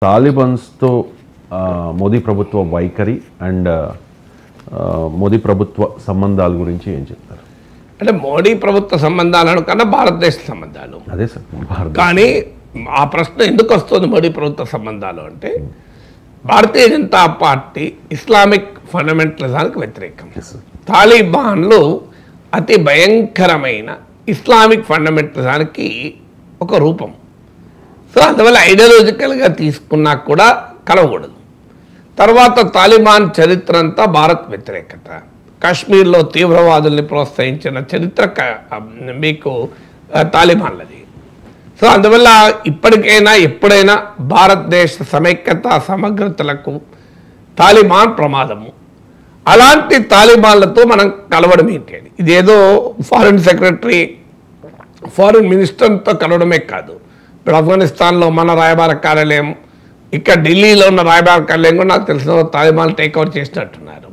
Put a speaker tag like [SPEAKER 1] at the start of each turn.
[SPEAKER 1] తాలిబాన్స్తో మోదీ ప్రభుత్వ వైఖరి అండ్ మోదీ ప్రభుత్వ సంబంధాల గురించి ఏం చెప్తారు?
[SPEAKER 2] అంటే మోడీ ప్రభుత్వ సంబంధాలను కన్నా భారతదేశ సంబంధాలు
[SPEAKER 1] అదే సార్.
[SPEAKER 2] కానీ ఆ ప్రశ్న ఎందుకు వస్తుంది మోడీ ప్రభుత్వ సంబంధాలు అంటే భారతీయ జనతా పార్టీ ఇస్లామిక్ ఫండమెంటలిజానికి వ్యతిరేకం. తాలిబాన్లు అతి భయంకరమైన ఇస్లామిక్ ఫండమెంటలిజానికి ఒక రూపం. సో అందువల్ల ఐడియాలజికల్గా తీసుకున్నా కూడా కలవకూడదు. తర్వాత తాలిబాన్ చరిత్ర అంతా భారత్ వ్యతిరేకత, కాశ్మీర్లో తీవ్రవాదుల్ని ప్రోత్సహించిన చరిత్ర మీకు తాలిబాన్లది. సో అందువల్ల ఇప్పటికైనా ఎప్పుడైనా భారతదేశ సమైక్యత సమగ్రతలకు తాలిబాన్ ప్రమాదము. అలాంటి తాలిబాన్లతో మనం కలవడం ఏంటి? ఇదేదో ఫారిన్ సెక్రటరీ ఫారిన్ మినిస్టర్తో కలవడమే కాదు. ఇప్పుడు ఆఫ్ఘనిస్తాన్లో మన రాయబార కార్యాలయం, ఇక్కడ ఢిల్లీలో ఉన్న రాయబార కార్యాలయం కూడా నాకు తెలిసిన తాలిబాన్ టేక్ ఓవర్ చేసినట్టున్నారు.